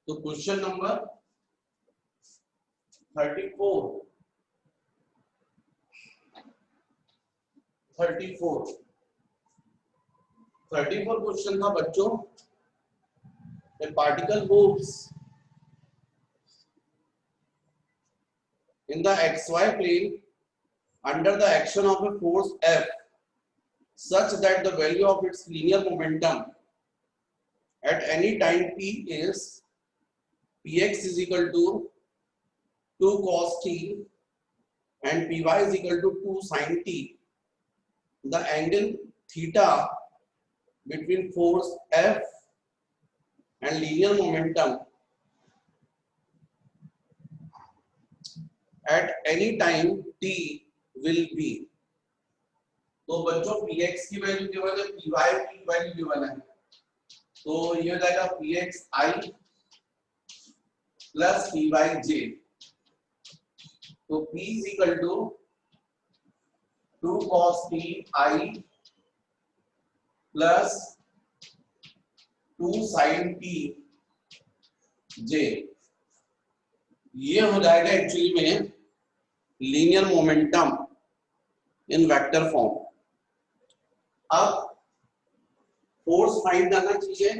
तो question number 34 question था बच्चों। A particle moves in the xy plane under the action of a force F such that the value of its linear momentum at any time t is px is equal to 2 cos t and py is equal to 2 sin t. The angle theta between force F and linear momentum at any time t will be। तो बच्चों px की value given है, py की value given है, तो ये हो जाएगा pxi प्लस pyj। तो p is equal to 2 cos t I plus 2 sin t j। ये हो जाएगा एक्चुअली में लीनियर मोमेंटम इन वेक्टर फॉर्म। अब फोर्स फाइंड करना चाहिए,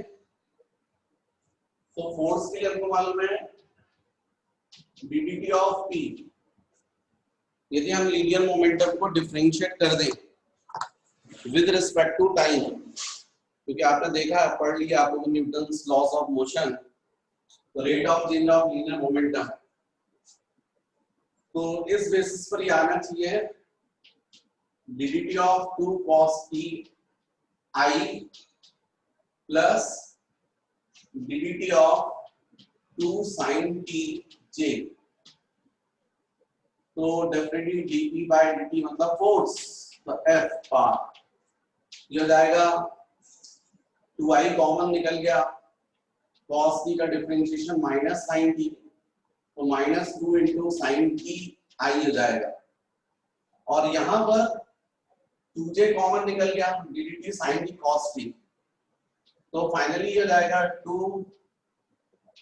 तो फोर्स के लिए हमको मालूम है ddt ऑफ p। यदि हम लीनियर मोमेंटम को डिफरेंशिएट कर दें विद रिस्पेक्ट टू टाइम, क्योंकि आपने देखा है, पढ़ लिया आप लोगों ने Newton's laws of motion, rate of change of linear momentum. तो इस बेसिस पर ये आना चाहिए ddt of 2 cos t I plus ddt of 2 sin t j। तो डेफिनेटली dp बाय dt मतलब फोर्स, तो F पार ये हो जाएगा 2i कॉमन निकल गया, cos t का डिफरेंशिएशन माइनस sin t, तो -2 इंटू sin t i हो जाएगा, और यहां पर 2j कॉमन निकल गया, ddt sin t cos t। तो फाइनली ये हो जाएगा 2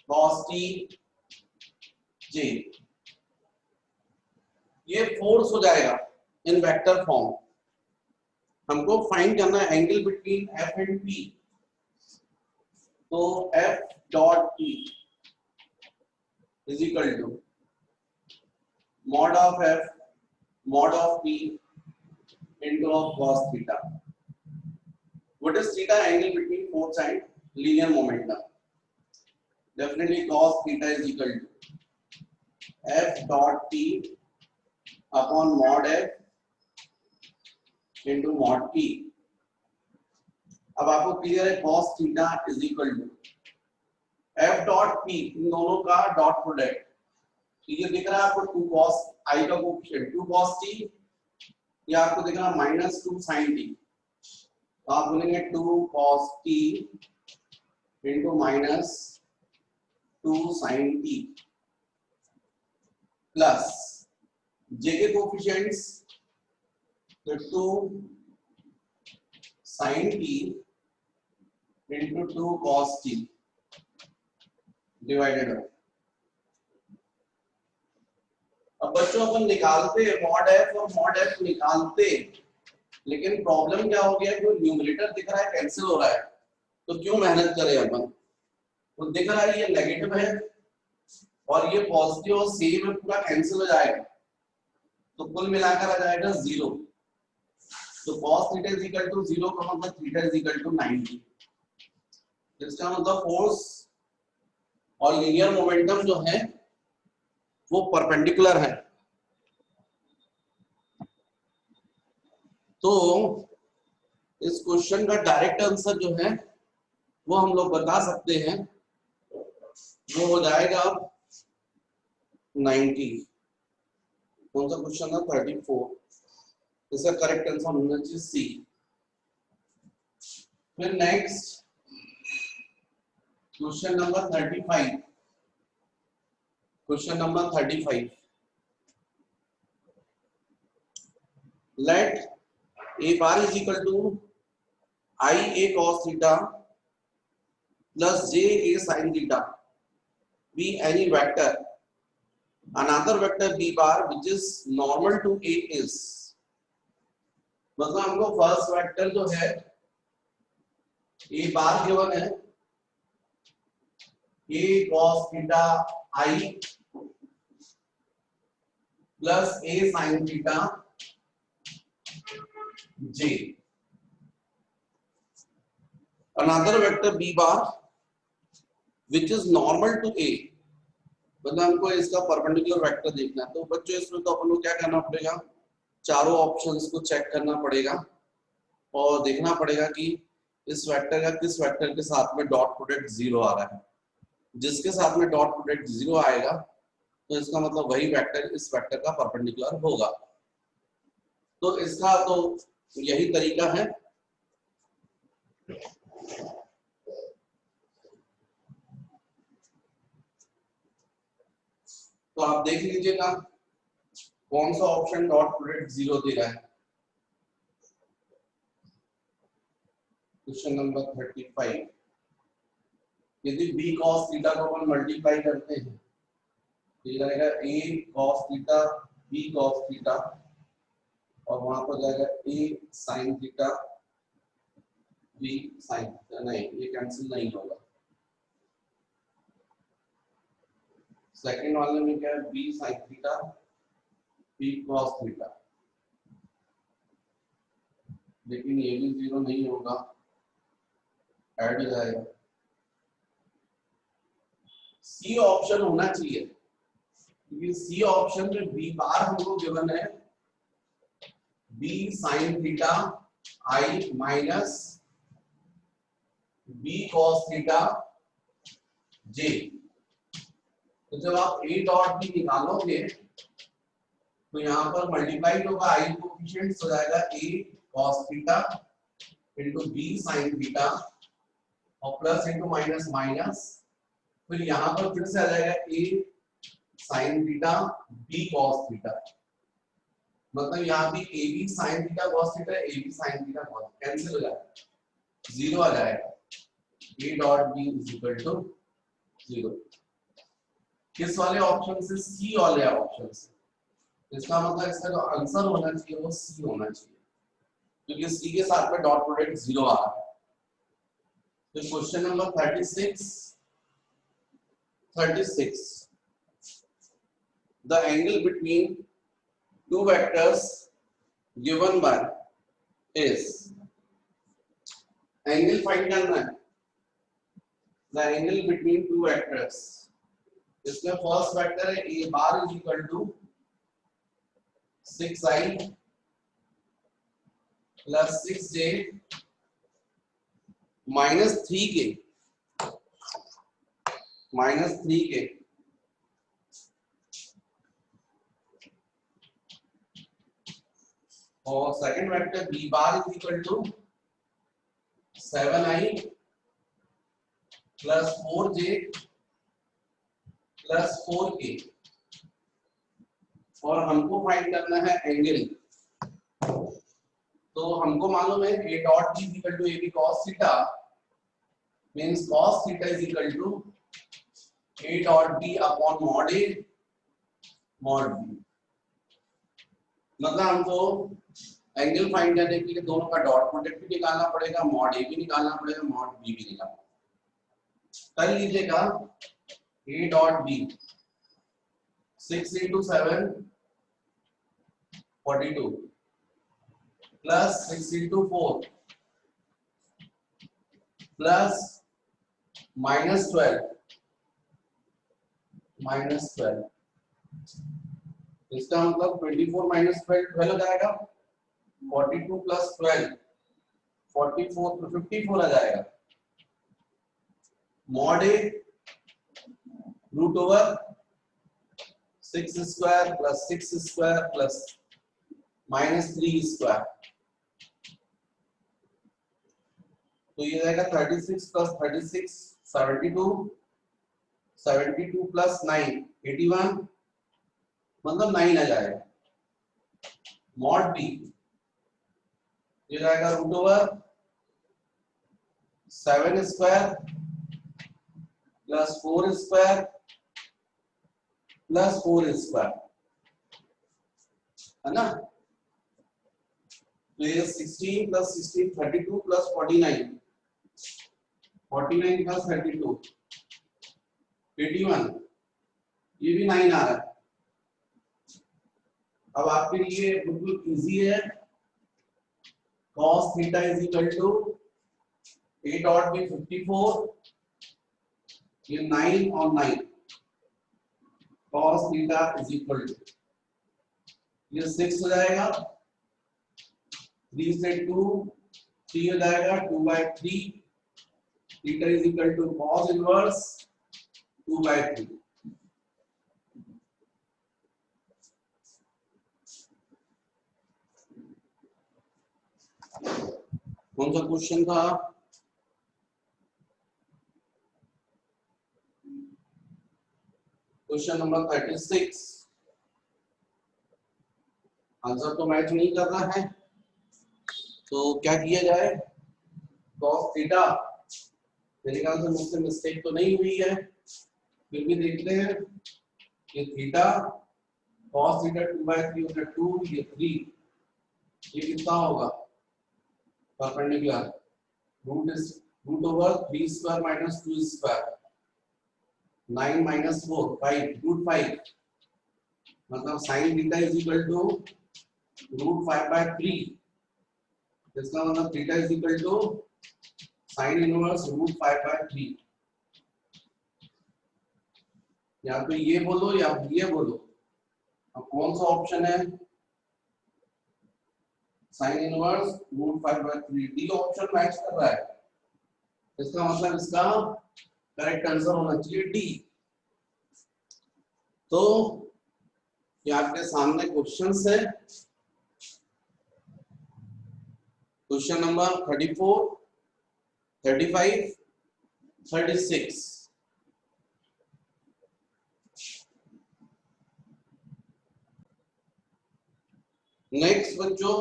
cos t j। ये फोर्स हो जाएगा इन वेक्टर फॉर्म। हमको फाइंड करना है angle between F and P। तो F dot P is equal to mod of F mod of P into of cos theta। What is theta? Angle between force and linear momentum। Definitely cos theta is equal to F dot P upon mod F into mod P। अब आपको clear है cos theta is equal to F dot P, इन दोनों का dot product. ये दिख रहा है आपको 2 cos I का कोएफिशिएंट 2 cos t, ये आपको दिख रहा है -2 sin t, तो आप बोलेंगे 2 cos t into -2 sin t plus j के कोएफिशिएंट्स, तो 2 sin t into 2 cos t divided by. अब बच्चों अपन निकालते मॉड f और मॉड f निकालते, लेकिन प्रॉब्लम क्या हो गया, जो न्यूमरेटर दिख रहा है कैंसिल हो रहा है, तो क्यों मेहनत करें अपन। तो दिख रहा है ये नेगेटिव है और ये पॉजिटिव और सेम है, पूरा कैंसिल हो जाएगा, तो कुल मिलाकर आ जाएगा 0। तो cos theta is equal to 0 का मतलब थीटा इज इक्वल टू 90। इसका मतलब फोर्स और लीनियर मोमेंटम जो है वो परपेंडिकुलर है। तो इस क्वेश्चन का डायरेक्ट आंसर जो है वो हम लोग बता सकते हैं, वो हो जाएगा 90। कौन सा क्वेश्चन था? 34। इसका करेक्ट आंसर होना चाहिए सी। फिर next question number 35। Question number 35, let a bar is equal to I a cos theta plus j a sin theta be any vector, another vector b bar which is normal to a is, मतलब हमको first vector जो है ए बार given है a cos theta I plus a sin theta j, another vector b bar which is normal to a, मतलब हमको इसका perpendicular vector देखना है। तो बच्चों इसमें तो अपन को क्या करना पड़ेगा, चारों ऑप्शंस को चेक करना पड़ेगा और देखना पड़ेगा कि इस वेक्टर का किस वेक्टर के साथ में डॉट प्रोडक्ट 0 आ रहा है। जिसके साथ में डॉट प्रोडक्ट 0 आएगा तो इसका मतलब वही वेक्टर इस वेक्टर का परपेंडिकुलर होगा। तो इसका तो यही तरीका है। तो आप देख लीजिएगा कौन सा ऑप्शन डॉट प्रोडक्ट 0 दे रहा है। क्वेश्चन नंबर 35, यदि b cos थीटा को अपन मल्टीप्लाई करते हैं तो ये रहेगा a cos theta b cos theta और वहां पर जाएगा a sin theta b sin theta, नहीं ये कैंसिल नहीं होगा। सेकंड वाले में क्या है, b sin theta b cos theta, लेकिन ये भी 0 नहीं होगा, ऐड हो जाएगा। सी ऑप्शन होना चाहिए क्योंकि सी ऑप्शन में बी बार हमको गिवन है बी साइन थीटा आई माइनस बी कॉस थीटा जे। तो जब आप ए डॉट बी निकालोगे तो यहाँ पर मल्टीप्लाई होगा, आई कोएफिशिएंट्स हो जाएगा a cos theta into b sine theta और प्लस इंटू माइनस माइनस, फिर यहाँ पर फिर से आ जाएगा a sin theta b cos theta, मतलब यहाँ भी a b sin theta cos theta a b sin theta cos cancel हो जाएगा, 0 आ जाएगा। a dot b is equal to 0। किस वाले ऑप्शन से, सी वाले ऑप्शन से। इसका मतलब इसका जो आंसर होना चाहिए वो सी होना चाहिए क्योंकि सी के साथ में डॉट प्रोडक्ट 0 आ रहा है। तो question number 36, the angle between two vectors given by is, angle find करना है, the angle between two vectors, इसमें फर्स्ट वेक्टर है a bar is equal to 6i plus 6j minus 3k और second vector b bar is equal to 7i plus 4j plus 4k और हमको find करना है angle. तो हमको मालूम है a dot b equal to ab cos theta means cos theta is equal to a dot b upon mod a mod b। मतलब हमको एंगल फाइंड करने के लिए दोनों का डॉट प्रोडक्ट भी निकालना पड़ेगा, मॉड a भी निकालना पड़ेगा, मॉड b भी निकालना पड़ेगा। कर लीजिएगा a dot b 6 into 7 42 plus 6 into 4 plus minus 12 इसका मतलब 24 माइनस 12 हो जाएगा, 42 प्लस 12 44 तो 54 आ जाएगा। Mod a root over 6 square plus 6 square plus minus 3 square, तो ये रहेगा 36 प्लस 36 72 प्लस 9 81, मतलब 9 आ जाएगा। मॉड बी ये रहेगा root over 7 square plus 4 square plus 4 square, है ना। तो ये 16 प्लस 16 32 प्लस 49, 49 प्लस 32 81, ये भी 9 आ रहा है। अब आपके लिए बिल्कुल इजी है, cos theta is equal to a dot b 54, ये 9 और 9, cos theta is equal to ये 6 हो जाएगा, 3 से 2 3 हो जाएगा, 2/3, theta is equal to cos inverse 2/3। कौन सा क्वेश्चन था? Question number 36। आंसर तो मैच नहीं कर रहा है, तो क्या किया जाए? cos थीटा, मेरे ख्याल से मुझसे मिस्टेक तो नहीं हुई है, फिर भी देखते हैं। ये थीटा cos थीटा 2/3 होगा 2, ये 3, ये कितना होगा? Perpendicular root over 3 square minus 2 square, 9 minus 4 5, root 5, मतलब sin theta is equal to root 5/3, इसका मतलब theta is equal to sin inverse root 5/3। या तो ये बोलो या ये बोलो, अब कौन सा ऑप्शन है? sin inverse root 5/3, D option match कर रहा है, इसका मतलब इसका करेक्ट आंसर होना चाहिए डी। तो ये आपके सामने क्वेश्चंस है, क्वेश्चन नंबर 34, 35, 36। नेक्स्ट बच्चों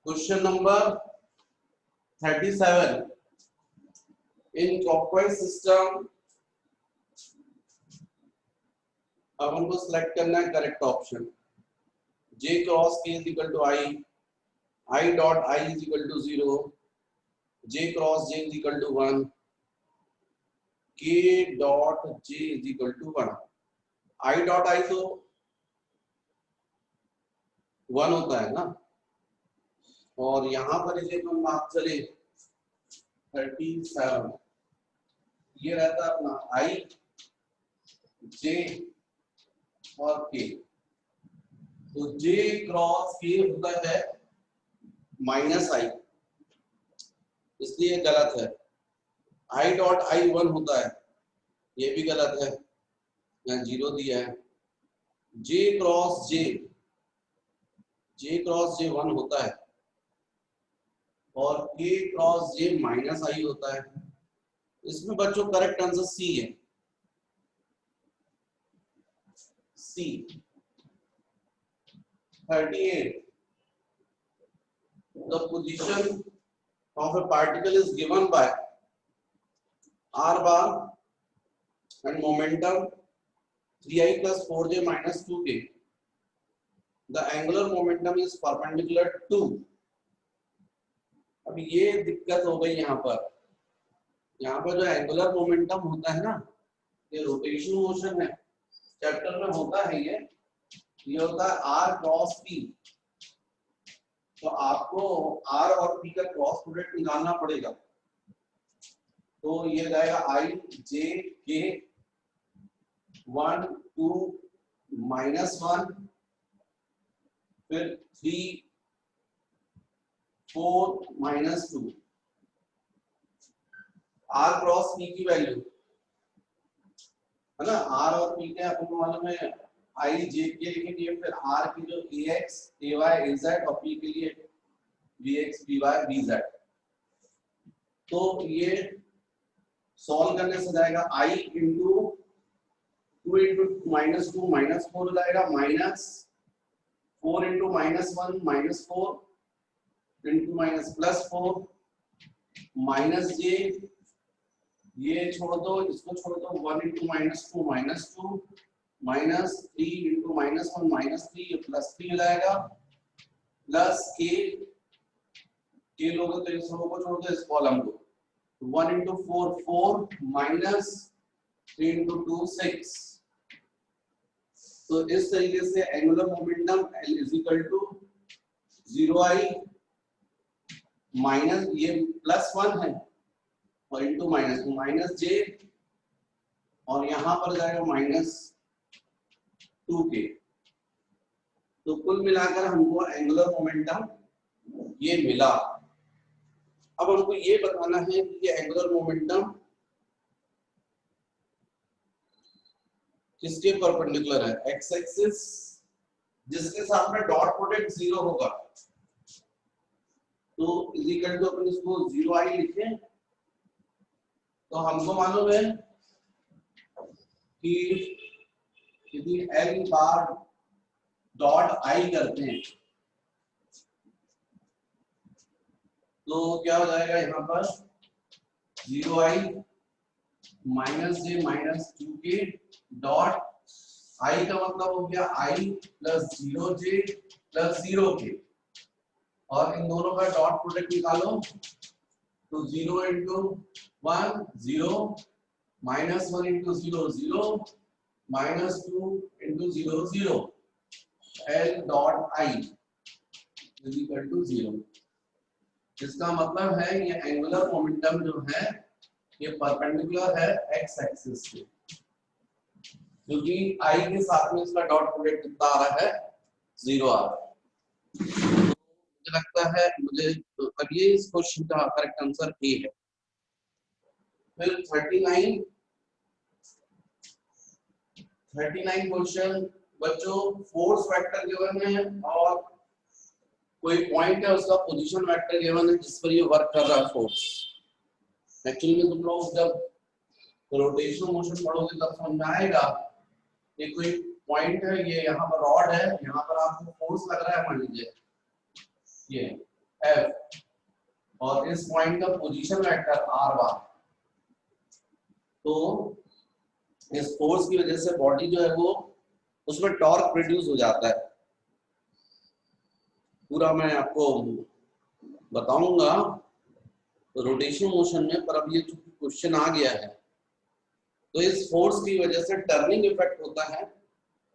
question number 37। In clockwise system अब हमको सिलेक्ट करना है correct option. j cross k is equal to I dot I is equal to 0, j cross j is equal to 1, k dot j is equal to 1। I dot I तो 1 होता है ना, और यहां पर इसे हम बात चले 37, ये रहता है अपना I, J और K। तो J क्रॉस K होता है माइनस I, इसलिए गलत है। I डॉट I 1 होता है, ये भी गलत है, यहाँ 0 दिया है। J क्रॉस J 1 होता है, और K cross J minus I होता है। इसमें बच्चों करेक्ट आंसर C है, C। 38, the position of a particle is given by r bar and momentum 3I plus 4j minus 2k. The angular momentum is perpendicular to। अब ये दिक्कत हो गई यहाँ पर जो एंगुलर मोमेंटम होता है ना, ये रोटेशन मोशन है, चैप्टर में होता है ये होता है r क्रॉस p। तो आपको r और p का क्रॉस प्रोडक्ट निकालना पड़ेगा, तो ये जाएगा I J K 1 2 -1, फिर 3 4 -2। r क्रॉस p की वैल्यू है ना, r और p के आपको मालूम है I J K लिखेंगे, फिर r की जो ax ay az और p के लिए bx by bz। तो ये सॉल्व करने से जाएगा I इंटू 2 इंटू -2 -4 हो जाएगा, -4 इंटू -1 -4 इंटू +4 माइनस j, ये छोड़ दो, इसको छोड़ दो, 1 इंटू -2 -2 -3 इंटू -1 -3 +3 हो जाएगा प्लस के लोगे तो इस रो को छोड़ दो इस कॉलम को 1 इंटू 4 4 -3 इंटू 2 6। तो इस तरीके से angular momentum L is equal to 0I minus ये +1 है और इंटू -j और यहाँ पर जाएगा -2k। तो कुल मिलाकर हमको एंगुलर मोमेंटम ये मिला। अब हमको ये बताना है कि ये एंगुलर मोमेंटम किसके परपेंडिकुलर है, एक्स एक्सिस जिसके साथ में डॉट प्रोडक्ट 0 होगा तो इज इक्वल टू अपन इसको 0I लिखें। तो हमको मालूम है कि यदि L बार डॉट I करते हैं तो क्या हो जाएगा यहाँ पर 0I -j -2k dot I का मतलब हो गया I + 0j + 0k और इन दोनों का डॉट प्रोडक्ट निकालो तो 0 into 1 0 -1 into 0 0 -2 into 0 0 L dot I is equal to 0। इसका मतलब है ये एंगुलर मोमेंटम जो है ये परपेंडिकुलर है एक्स एक्सिस के, क्योंकि I के साथ में इसका डॉट प्रोडक्ट कितना आ रहा है 0 आ रहा है। मुझे लगता है अब ये इस क्वेश्चन का करेक्ट आंसर ए है। फिर 39 क्वेश्चन बच्चों फोर्स वेक्टर गिवन है और कोई पॉइंट है उसका पोजीशन वेक्टर गिवन है जिस पर ये वर्क कर रहा है फोर्स। एक्चुअली में तुम लोग जब रोटेशनल मोशन पढ़ोगे तब समझ में आएगा ये कोई पॉइंट है, ये यहाँ पर रॉड है, यहाँ पर आपको फोर्स लग रहा है मान लीजिए ये F और इस पॉइंट का पोजीशन वेक्टर r1। तो इस फोर्स की वजह से बॉडी जो है वो उसमें टॉर्क प्रोड्यूस हो जाता है। पूरा मैं आपको बताऊंगा रोटेशन मोशन में, पर अब ये क्वेश्चन आ गया है तो इस फोर्स की वजह से टर्निंग इफेक्ट होता है,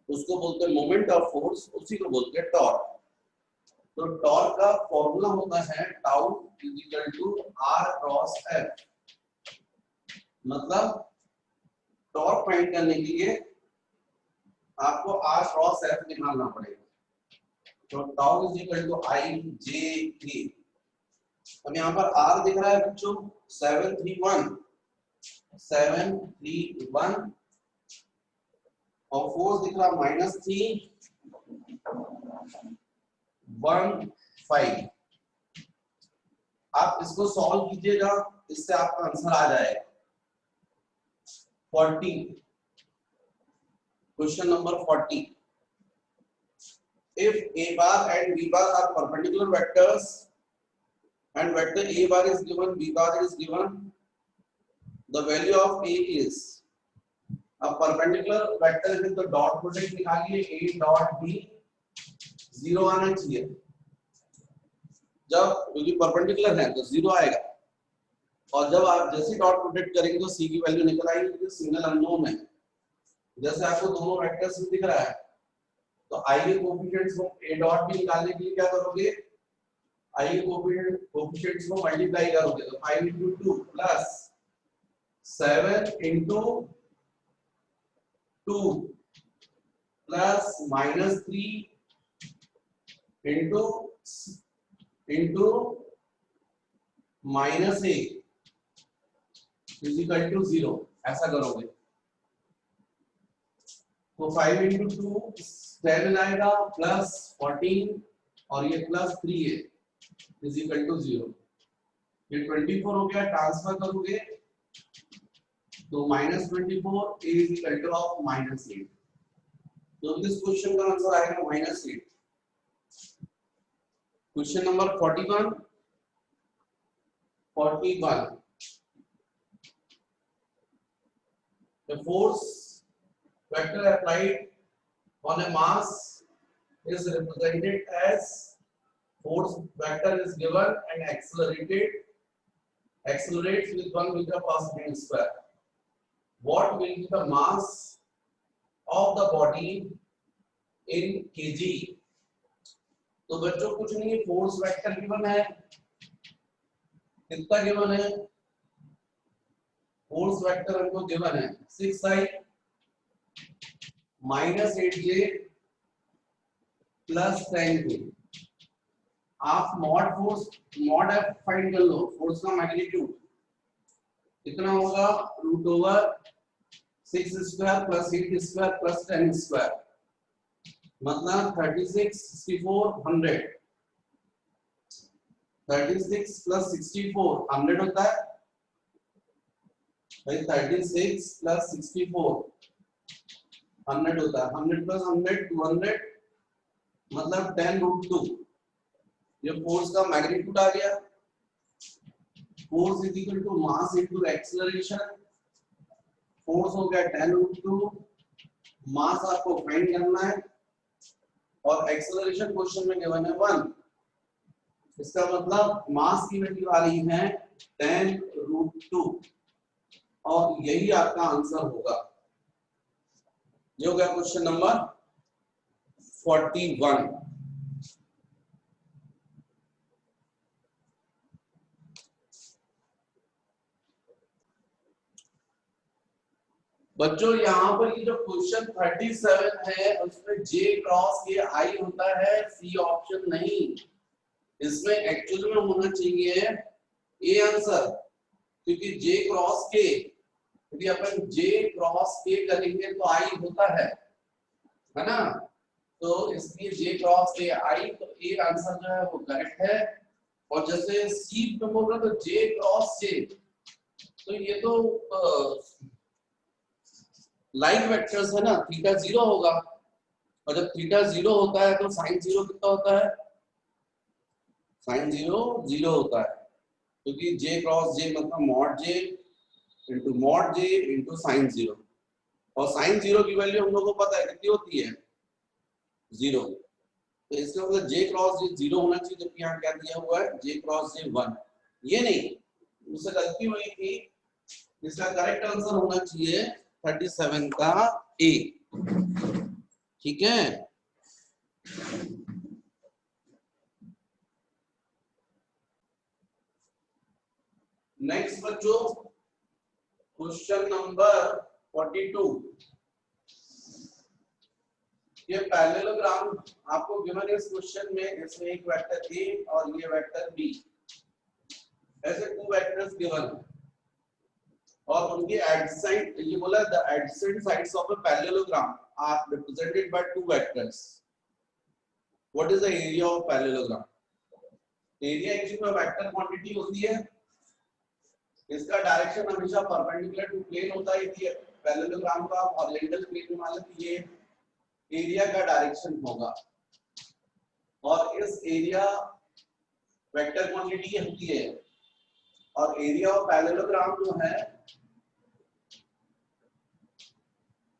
उसको बोलते हैं मोमेंट ऑफ फोर्स, उसी को बोलते हैं टॉर्क। तो टॉर्क का फॉर्मूला होता है टाउ = r क्रॉस f। मतलब टॉर्क फाइंड करने के लिए आपको r क्रॉस f निकालना पड़ेगा। तो टाउ = I j k। अब यहाँ पर r दिख रहा है बच्चों 731 और फोर्स दिख रहा -3 1 5। आप इसको सॉल्व कीजिएगा, इससे आपका आंसर आ जाएगा 40। Question number 40। If a bar and b bar are perpendicular vectors and vector a bar is given, b bar is given, the value of a is। अब परपेंडिकुलर वेक्टर है तो डॉट प्रोडक्ट निकालिए a dot b 0 आना चाहिए। जब क्योंकि perpendicular है तो 0 आएगा और जब आप जैसे डॉट प्रोडक्ट करेंगे तो c की वैल्यू निकल आएगी क्योंकि सिंगल अननोन है। जैसे आपको दोनों वेक्टर्स में दिख रहा है तो i के कोएफिशिएंट्स को a डॉट भी निकालने के लिए क्या करोगे, i के कोएफिशिएंट्स को मल्टीप्लाई करोगे तो 5 × 2 प्लस 7 × 2 प्लस -3 into -a = 0 ऐसा करोगे तो 5 × 2 10 आएगा प्लस 14 और ये +3 है = 0। ये 24 हो गया, ट्रांसफर करोगे तो -24 a = -8। तो इस क्वेश्चन का आंसर आएगा -8। Question number 41। The force vector applied on a mass is represented as force vector is given and accelerates with 1 meter per second square. What will be the mass of the body in kg? तो बच्चों कुछ नहीं, force vector given है, कितना given है, force vector हमको given है 6i minus 8j plus 10k। आप मॉड एफ फाइंड कर लो, फोर्स का मैग्नीट्यूड कितना होगा, root over 6 square plus 8 square plus 10 square, मतलब 36 64 100। 36 प्लस 64 100 होता है भाई, 36 प्लस 64 100 होता है, 100 प्लस 100 200, मतलब 10 रूट 2। ये फोर्स का मैग्नीट्यूड आ गया। Force is equal to mass into acceleration, force हो गया 10 रूट 2, मास आपको फाइंड करना है और एक्सेलरेशन क्वेश्चन में गिवन है 1। इसका मतलब मास की वैल्यू आ रही है 10 रूट 2 और यही आपका आंसर होगा। ये हो गया क्वेश्चन नंबर 41। बच्चों यहाँ पर ये जो क्वेश्चन 37 है उसमें J क्रॉस के I होता है, C ऑप्शन नहीं। इसमें एक्चुअल में होना चाहिए A आंसर, क्योंकि J क्रॉस के, यदि अपन J क्रॉस के करेंगे तो I होता है ना, तो इसलिए J क्रॉस के I, तो A आंसर जो है वो करेक्ट है। और जैसे C पे बोल रहा तो J क्रॉस J, तो ये तो लाइन वेक्टर्स है ना, थीटा 0 होगा, और जब थीटा 0 होता है तो साइन 0 कितना होता है, साइन 0 0 होता है, क्योंकि J क्रॉस J मतलब मॉड J इंटू साइन 0, और साइन 0 की वैल्यू हम लोगों को पता है कितनी होती है, 0। तो इसका मतलब J क्रॉस J 0 होना चाहिए, जबकि यहाँ क्या दिया हुआ है J क्रॉस J 1। ये नहीं, मुझसे गलती हुई थी, इसका करेक्ट आंसर होना चाहिए 37 का A। ठीक है, नेक्स्ट बच्चों क्वेश्चन नंबर 42। ये पैरेललोग्राम आपको गिवन है इस क्वेश्चन में, इसमें एक वेक्टर A और ये वेक्टर B, ऐसे 2 वेक्टर्स गिवन है और उनके एडजेसेंट, ये बोला the adjacent sides of a parallelogram are represented by 2 vectors. What is the area of parallelogram? Area actually में वेक्टर क्वांटिटी होती है, इसका डायरेक्शन हमेशा परपेंडिकुलर टू प्लेन होता है। ये पैरेललोग्राम का हॉरिजॉन्टल प्लेन में मान लो ये एरिया का डायरेक्शन होगा, और इस एरिया वेक्टर क्वांटिटी होती है, और एरिया ऑफ पैरेललोग्राम जो है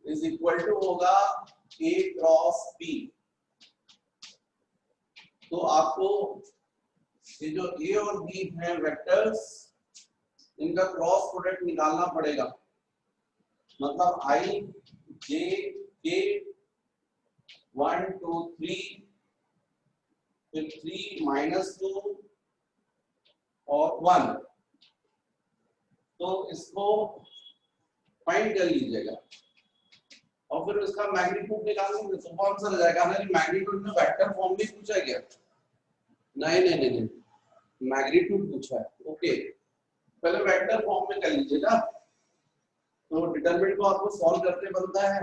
इज इक्वल टू होगा A क्रॉस B। तो आपको ये जो A और B हैं वेक्टर्स, इनका क्रॉस प्रोडक्ट निकालना पड़ेगा, मतलब I J K 1 2 3 फिर 3 माइनस 2 और 1, तो इसको फाइंड कर लीजिएगा और फिर उसका मैग्नीट्यूड निकालेंगे तो कौन सा आ जाएगा ना। मैग्नीट्यूड में वेक्टर फॉर्म में पूछा गया, नहीं मैग्नीट्यूड पूछा है। ओके, पहले वेक्टर फॉर्म में कर लीजिएगा। तो डिटरमिनेंट को आपको सॉल्व करते बनता है,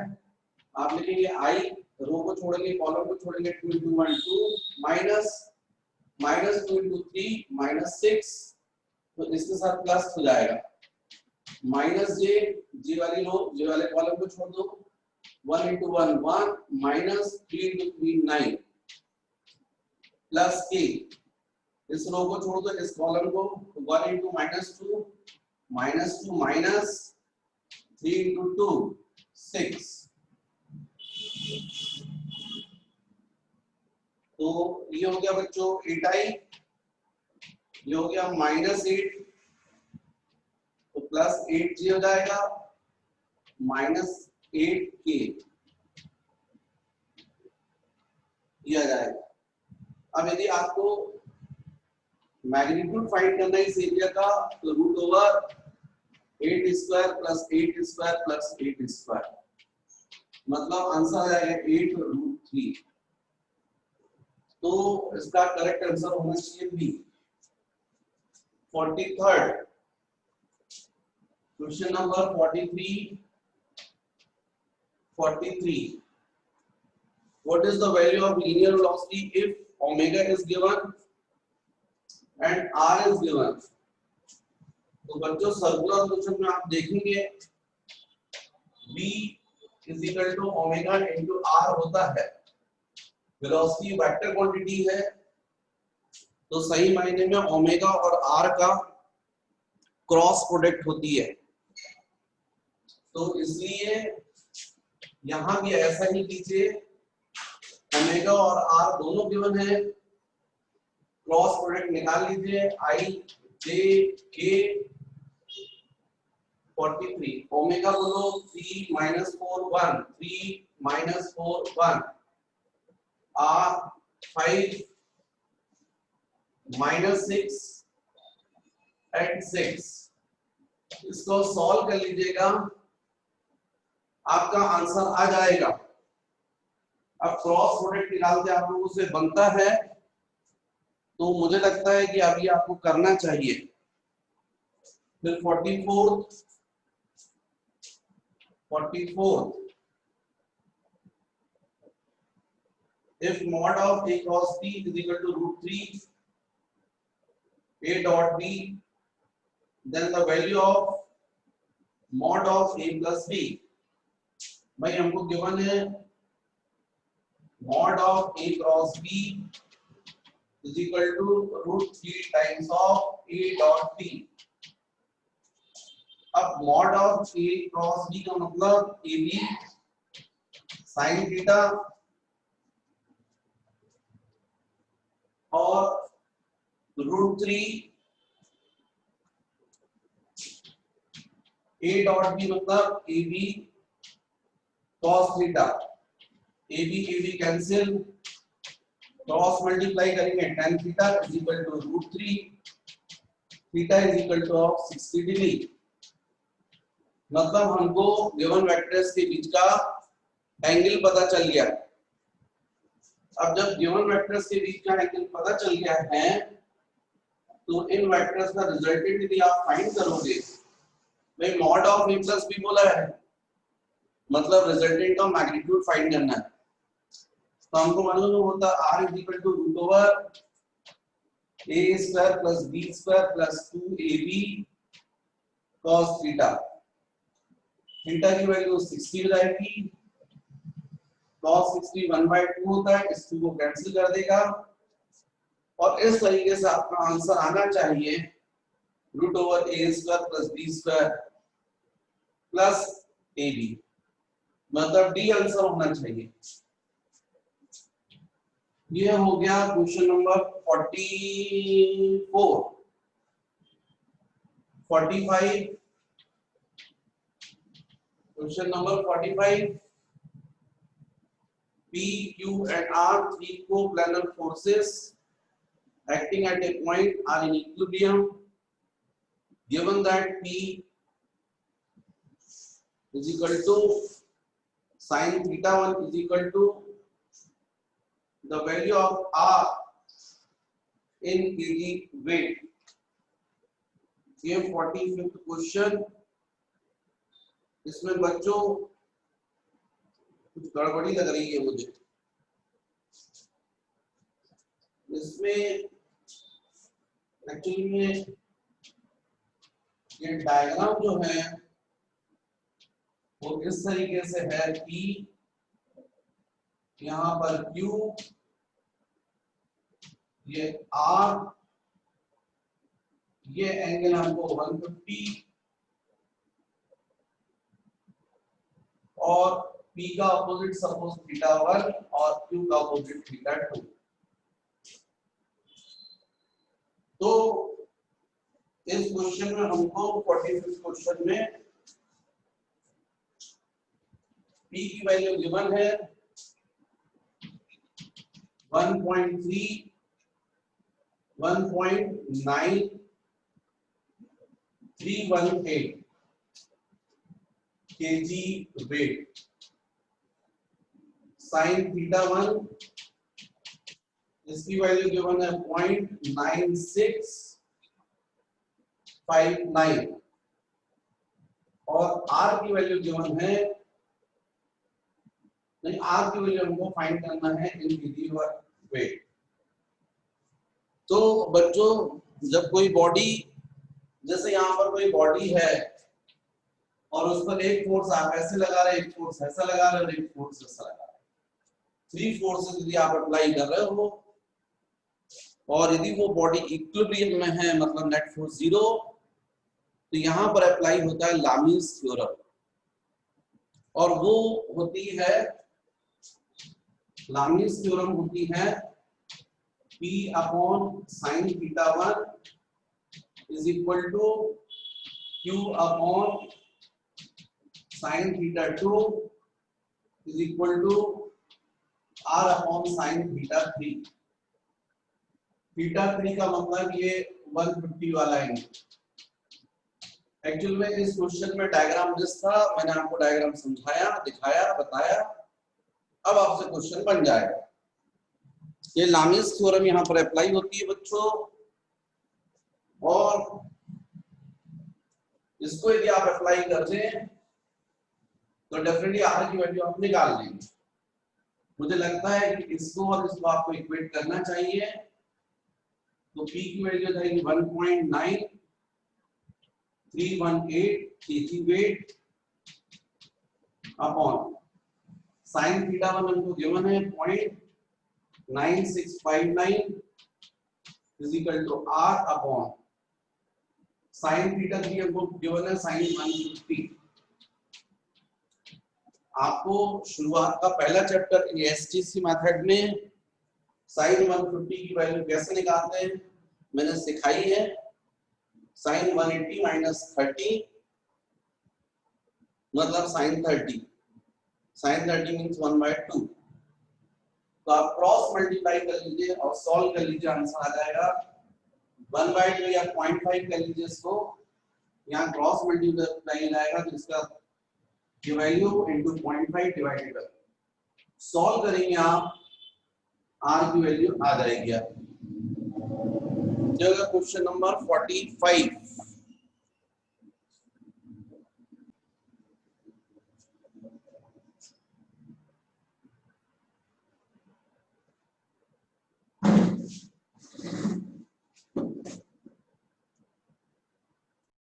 आप लिखेंगे I रो को छोड़ेंगे कॉलम को छोड़ेंगे 2 into 1 2 माइनस 2 into 3 माइनस 6, तो इसके साथ प्लस हो जाएगा माइनस J वाली रो J वाले कॉलम को छोड़ दो, 1 into 1 1 minus 3 into 3 9 plus K, इस रो को छोड़ दो इस कॉलम को, 1 into माइनस 2 माइनस 3 into 2 6, तो ये हो गया बच्चों 8i, ये हो गया -8, तो +8j हो जाएगा, -8k किया जाएगा। अब यदि आपको मैग्नीट्यूड फाइंड करना है इस एरिया का, तो √8² + 8² + 8², मतलब आंसर आ जाएगा 8√3। तो इसका करेक्ट आंसर होना चाहिए B. 43rd question number 43 what is the value of linear velocity if omega is given and r is given? तो बच्चों सर्कुलर मोशन में आप देखेंगे v = ओमेगा × r होता है, वेलोसिटी वेक्टर क्वांटिटी है, तो सही मायने में ओमेगा और r का क्रॉस प्रोडक्ट होती है। तो इसलिए यहां भी ऐसा ही कीजिए, ओमेगा और r दोनों गिवन है, क्रॉस प्रोडक्ट निकाल लीजिए, i j k 43 ओमेगा बोलो 3 - 4 1 3 - 4 1 r 5 -6 and 6, इसको सॉल्व कर लीजिएगा, आपका आंसर आ जाएगा। अब क्रॉस प्रोडक्ट निकालते आप लोगों से बनता है, तो मुझे लगता है कि अभी आपको करना चाहिए। फिर 44 if mod of a cos t is equal to √3 a dot b, then the value of mod of a plus b, भाई हमको गिवन है mod of a cross b is equal to √3 times of a dot b। अब mod of a cross b का मतलब ab sin theta और √3 a dot b मतलब ab cos theta, ab cancel, cross multiply करेंगे tan theta = √3 theta = 60 degree. मतलब हमको given vectors के बीच का एंगल पता चल गया। अब जब गिवन वेक्टर्स के बीच का एंगल पता चल गया है, तो इन वेक्टर्स का रिजल्टेंट यदि आप फाइंड करोगे, भाई mod of a plus b बोला है, मतलब रिजल्टेंट का मैग्नीट्यूड फाइंड करना है। तो हमको मालूम होता r = √a² + b² + 2ab cos theta, theta की वैल्यू 60 हो जाएगी, cos 60 1/2 होता है, इस 2 को कैंसिल कर देगा, और इस तरीके से आपका आंसर आना चाहिए √a² + b² + ab, मतलब डी आंसर होना चाहिए। ये हो गया question number 44। 45 question number 45 P, Q and R, three coplanar forces acting at a point are in equilibrium. Given that P is equal to sin theta 1 is equal to the value of R in kg weight. ये 45th question, इसमें बच्चों कुछ गड़बड़ी लग रही है मुझे। इसमें एक्चुअली में ये डायग्राम जो है वो इस तरीके से है कि यहाँ पर Q, ये R, ये एंगल हमको 150 और P का अपोजिट सपोज θ1 और Q का अपोजिट θ2। तो इस क्वेश्चन में हमको 45th क्वेश्चन में P की वैल्यू गिवन है 1.3, 1.9, 318 kg वेट। साइन θ1 इसकी वैल्यू गिवन है 0.9659 और R की वैल्यू गिवन है, नहीं R की वैल्यू हमको फाइंड करना है इन kg वेट। तो बच्चों जब कोई बॉडी, जैसे यहाँ पर कोई बॉडी है और उस पर एक फोर्स आप ऐसे लगा रहे, एक फोर्स ऐसा लगा रहे और एक फोर्स ऐसा लगा रहे, 3 फोर्सेस यदि आप अप्लाई कर रहे हो और यदि वो बॉडी इक्विलिब्रियम में है, मतलब नेट फोर्स 0, तो यहाँ पर अप्लाई होता है लामीज थ्योरम और वो होती है, लामीज थ्योरम होती है P upon sine θ1 is equal to Q upon sine θ2 is equal to R upon sine θ3। θ3 का मतलब ये 150 वाला है। एक्चुअल में इस क्वेश्चन में डायग्राम जिस था, मैंने आपको डायग्राम समझाया, दिखाया, बताया, अब आपसे क्वेश्चन बन जाएगा। ये लामीज थ्योरम यहाँ पर अप्लाई होती है बच्चों, और इसको यदि आप अप्लाई कर दें तो डेफिनेटली R की वैल्यू आप निकाल लेंगे। मुझे लगता है कि इसको और इसको आपको इक्वेट करना चाहिए। तो P की वैल्यू जाएगी 1.9318 kg वेट अपॉन साइन θ1 हमको गिवन है 0.9659 is equal to R upon sine θ3 हमको गिवन है साइन 150। आपको शुरुआत का पहला चैप्टर एसटीसी मेथड में साइन 150 की वैल्यू कैसे निकालते हैं मैंने सिखाई है। साइन 180 माइनस 30 मतलब साइन 30, साइन 30 मीन्स 1/2। तो आप क्रॉस मल्टीप्लाई कर लीजिए और सॉल्व कर लीजिए, आंसर आ जाएगा 1/2 या 0.5 कर लीजिए इसको, यहाँ क्रॉस मल्टीप्लाई आएगा तो इसका की वैल्यू इनटू 0.5 डिवाइडेड कर सॉल्व करेंगे आप, R की वैल्यू आ जाएगी। Question number 45